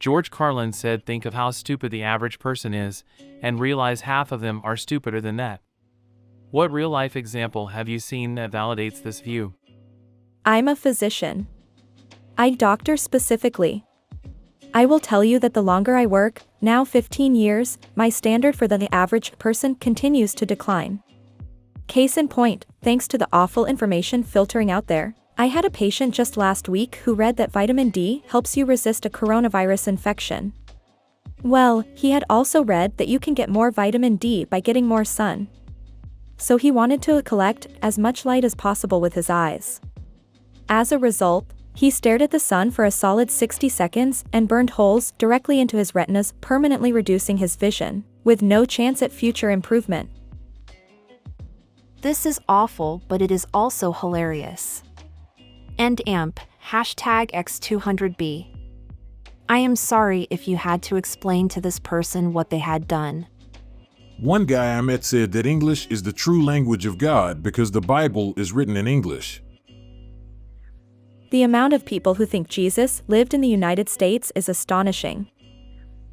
George Carlin said, "Think of how stupid the average person is, and realize half of them are stupider than that." What real-life example have you seen that validates this view? I'm a physician. I doctor specifically. I will tell you that the longer I work, now 15 years, my standard for the average person continues to decline. Case in point, thanks to the awful information filtering out there, I had a patient just last week who read that vitamin D helps you resist a coronavirus infection. Well, he had also read that you can get more vitamin D by getting more sun. So he wanted to collect as much light as possible with his eyes. As a result, he stared at the sun for a solid 60 seconds and burned holes directly into his retinas, permanently reducing his vision, with no chance at future improvement. This is awful, but it is also hilarious. End amp, #X200B. I am sorry if you had to explain to this person what they had done. One guy I met said that English is the true language of God because the Bible is written in English. The amount of people who think Jesus lived in the United States is astonishing.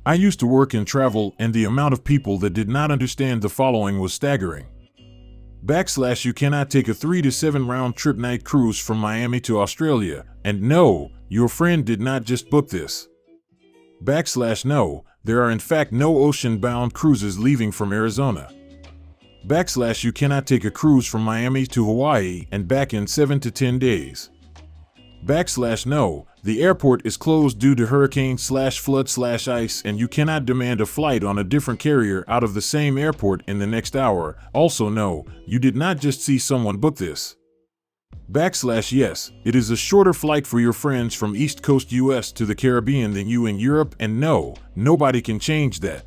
I used to work in travel, and the amount of people that did not understand the following was staggering. / you cannot take a 3 to 7 round trip night cruise from Miami to Australia, and no, your friend did not just book this. / no, there are in fact no ocean-bound cruises leaving from Arizona. / you cannot take a cruise from Miami to Hawaii and back in 7 to 10 days. / no, the airport is closed due to hurricane/flood/ice, and you cannot demand a flight on a different carrier out of the same airport in the next hour. Also no, you did not just see someone book this. / yes, it is a shorter flight for your friends from East Coast US to the Caribbean than you in Europe, and no, nobody can change that.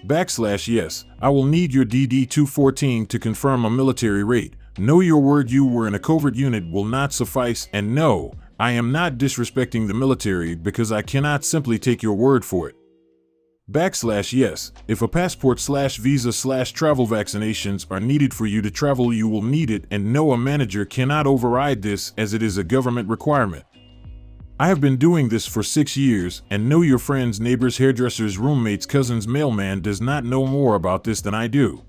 / yes, I will need your DD-214 to confirm a military rate. No, your word you were in a covert unit will not suffice, and no, I am not disrespecting the military because I cannot simply take your word for it. / yes, if a passport/visa/travel vaccinations are needed for you to travel, you will need it, and no, a manager cannot override this as it is a government requirement. I have been doing this for 6 years, and no, your friends, neighbors, hairdressers, roommates, cousins, mailman does not know more about this than I do.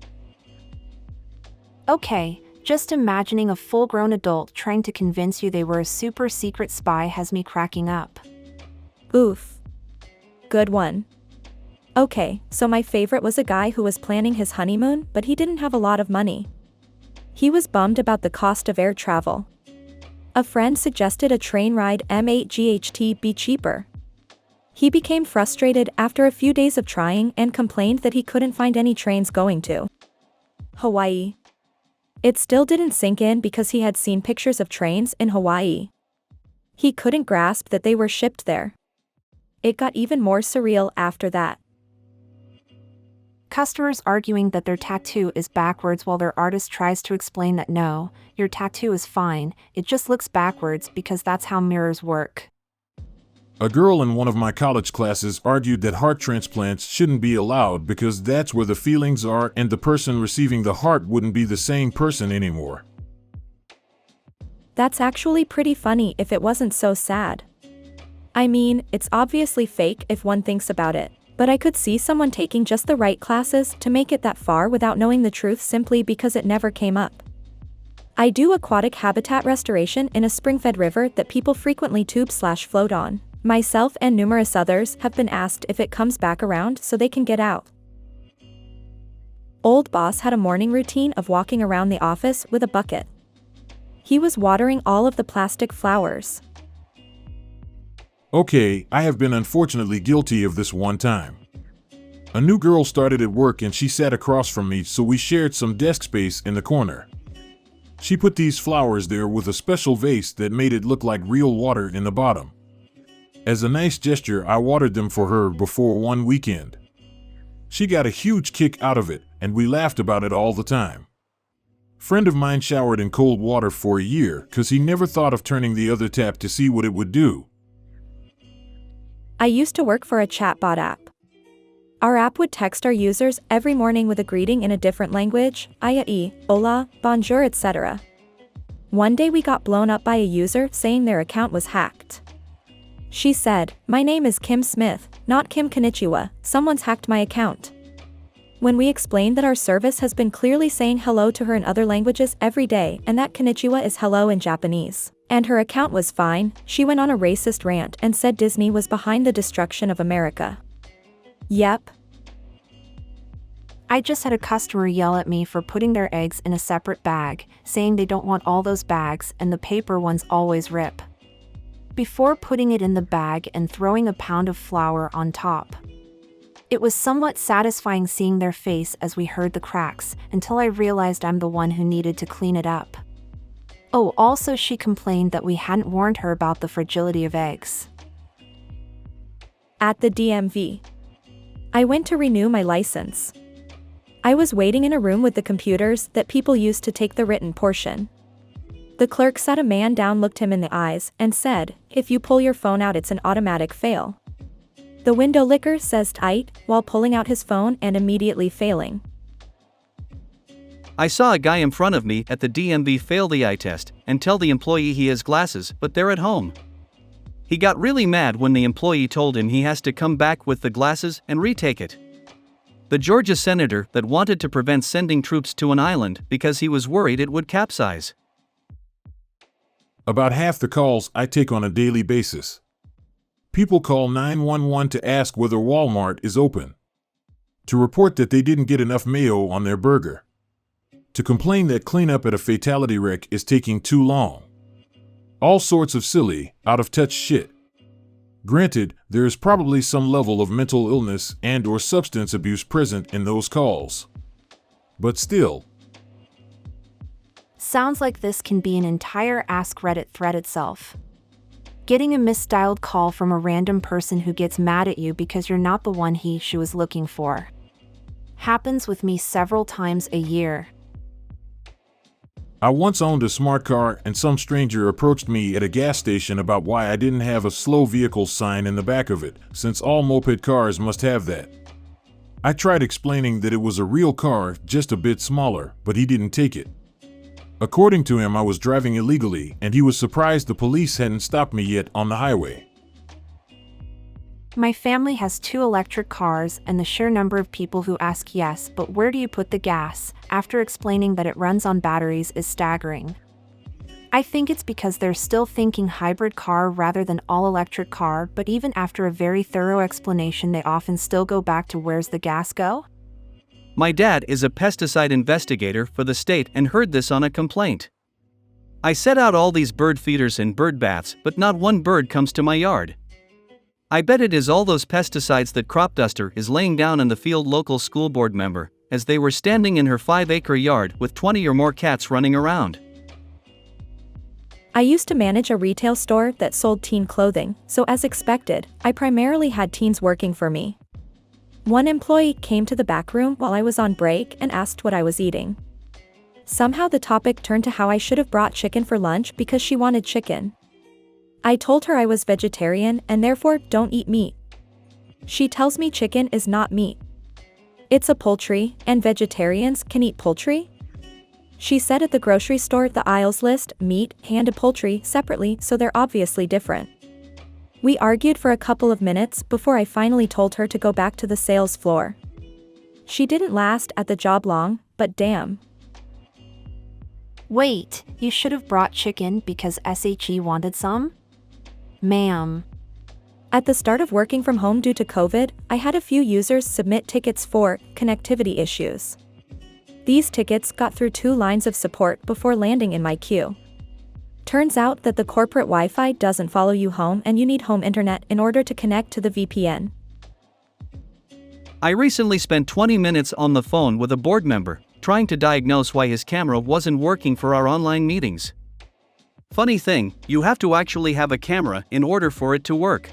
Okay. Just imagining a full-grown adult trying to convince you they were a super secret spy has me cracking up. Oof. Good one. Okay, so my favorite was a guy who was planning his honeymoon, but he didn't have a lot of money. He was bummed about the cost of air travel. A friend suggested a train ride M8GHT be cheaper. He became frustrated after a few days of trying and complained that he couldn't find any trains going to Hawaii. It still didn't sink in because he had seen pictures of trains in Hawaii. He couldn't grasp that they were shipped there. It got even more surreal after that. Customers arguing that their tattoo is backwards while their artist tries to explain that no, your tattoo is fine, it just looks backwards because that's how mirrors work. A girl in one of my college classes argued that heart transplants shouldn't be allowed because that's where the feelings are, and the person receiving the heart wouldn't be the same person anymore. That's actually pretty funny if it wasn't so sad. I mean, it's obviously fake if one thinks about it, but I could see someone taking just the right classes to make it that far without knowing the truth simply because it never came up. I do aquatic habitat restoration in a spring-fed river that people frequently tube/float on. Myself and numerous others have been asked if it comes back around so they can get out. Old boss had a morning routine of walking around the office with a bucket. He was watering all of the plastic flowers. Okay, I have been unfortunately guilty of this one time. A new girl started at work and she sat across from me, so we shared some desk space in the corner. She put these flowers there with a special vase that made it look like real water in the bottom. As a nice gesture, I watered them for her before one weekend. She got a huge kick out of it, and we laughed about it all the time. Friend of mine showered in cold water for a year because he never thought of turning the other tap to see what it would do. I used to work for a chatbot app. Our app would text our users every morning with a greeting in a different language, i.e., hola, bonjour, etc. One day we got blown up by a user saying their account was hacked. She said, "My name is Kim Smith, not Kim Konnichiwa, someone's hacked my account." When we explained that our service has been clearly saying hello to her in other languages every day and that konnichiwa is hello in Japanese, and her account was fine, she went on a racist rant and said Disney was behind the destruction of America. Yep. I just had a customer yell at me for putting their eggs in a separate bag, saying they don't want all those bags and the paper ones always rip. Before putting it in the bag and throwing a pound of flour on top. It was somewhat satisfying seeing their face as we heard the cracks, until I realized I'm the one who needed to clean it up. Oh, also she complained that we hadn't warned her about the fragility of eggs. At the DMV. I went to renew my license. I was waiting in a room with the computers that people use to take the written portion. The clerk sat a man down, looked him in the eyes, and said, "If you pull your phone out, it's an automatic fail." The window licker says tight, while pulling out his phone and immediately failing. I saw a guy in front of me at the DMV fail the eye test and tell the employee he has glasses, but they're at home. He got really mad when the employee told him he has to come back with the glasses and retake it. The Georgia senator that wanted to prevent sending troops to an island because he was worried it would capsize. About half the calls I take on a daily basis. People call 911 to ask whether Walmart is open, to report that they didn't get enough mayo on their burger, to complain that cleanup at a fatality wreck is taking too long. All sorts of silly, out-of-touch shit. Granted, there is probably some level of mental illness and/or substance abuse present in those calls. But still. Sounds like this can be an entire Ask Reddit thread itself. Getting a misdialed call from a random person who gets mad at you because you're not the one she was looking for. Happens with me several times a year. I once owned a smart car and some stranger approached me at a gas station about why I didn't have a slow vehicle sign in the back of it, since all moped cars must have that. I tried explaining that it was a real car, just a bit smaller, but he didn't take it. According to him, I was driving illegally, and he was surprised the police hadn't stopped me yet on the highway. My family has 2 electric cars, and the sheer number of people who ask yes, but where do you put the gas, after explaining that it runs on batteries is staggering. I think it's because they're still thinking hybrid car rather than all-electric car, but even after a very thorough explanation they often still go back to where's the gas go? My dad is a pesticide investigator for the state and heard this on a complaint. I set out all these bird feeders and bird baths, but not one bird comes to my yard. I bet it is all those pesticides that crop duster is laying down in the field. Local school board member, as they were standing in her 5-acre yard with 20 or more cats running around. I used to manage a retail store that sold teen clothing, so as expected, I primarily had teens working for me. One employee came to the back room while I was on break and asked what I was eating. Somehow the topic turned to how I should have brought chicken for lunch because she wanted chicken. I told her I was vegetarian and therefore don't eat meat. She tells me chicken is not meat. It's a poultry, and vegetarians can eat poultry? She said at the grocery store the aisles list meat and poultry separately, so they're obviously different. We argued for a couple of minutes before I finally told her to go back to the sales floor. She didn't last at the job long, but damn. Wait, you should have brought chicken because SHE wanted some? Ma'am. At the start of working from home due to COVID, I had a few users submit tickets for connectivity issues. These tickets got through 2 lines of support before landing in my queue. Turns out that the corporate Wi-Fi doesn't follow you home and you need home internet in order to connect to the VPN. I recently spent 20 minutes on the phone with a board member, trying to diagnose why his camera wasn't working for our online meetings. Funny thing, you have to actually have a camera in order for it to work.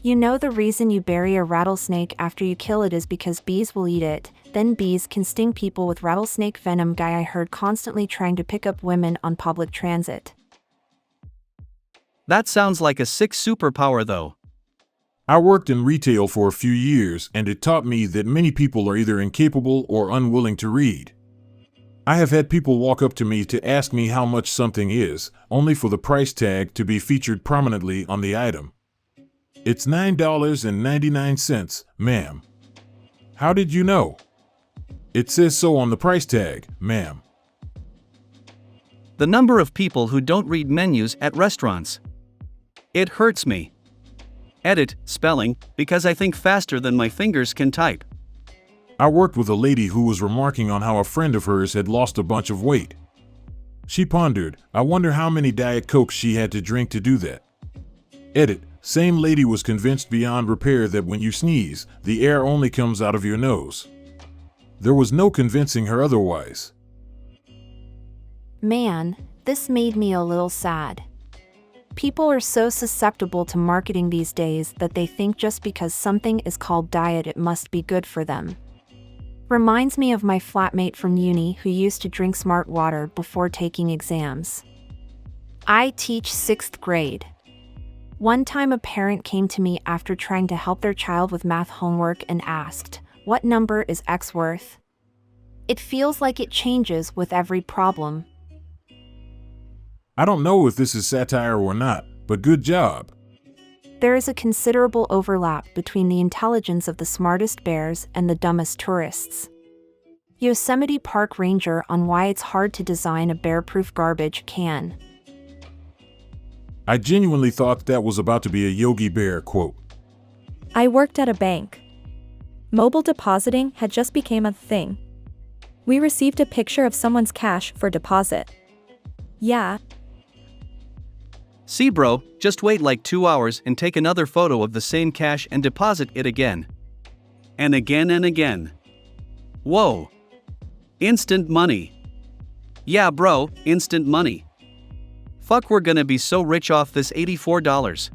You know the reason you bury a rattlesnake after you kill it is because bees will eat it, then bees can sting people with rattlesnake venom. Guy I heard constantly trying to pick up women on public transit. That sounds like a sick superpower though. I worked in retail for a few years and it taught me that many people are either incapable or unwilling to read. I have had people walk up to me to ask me how much something is, only for the price tag to be featured prominently on the item. It's $9.99, ma'am. How did you know? It says so on the price tag, ma'am. The number of people who don't read menus at restaurants. It hurts me. Edit, spelling, because I think faster than my fingers can type. I worked with a lady who was remarking on how a friend of hers had lost a bunch of weight. She pondered, I wonder how many Diet Cokes she had to drink to do that. Edit, same lady was convinced beyond repair that when you sneeze, the air only comes out of your nose. There was no convincing her otherwise. Man, this made me a little sad. People are so susceptible to marketing these days that they think just because something is called diet it must be good for them. Reminds me of my flatmate from uni who used to drink smart water before taking exams. I teach 6th grade. One time a parent came to me after trying to help their child with math homework and asked, "What number is X worth?" It feels like it changes with every problem. I don't know if this is satire or not, but good job. There is a considerable overlap between the intelligence of the smartest bears and the dumbest tourists. Yosemite Park Ranger on why it's hard to design a bear-proof garbage can. I genuinely thought that was about to be a Yogi Bear quote. I worked at a bank. Mobile depositing had just become a thing. We received a picture of someone's cash for deposit. Yeah. See bro, just wait like 2 hours and take another photo of the same cash and deposit it again. And again and again. Whoa. Instant money. Yeah bro, instant money. Fuck, we're gonna be so rich off this $84.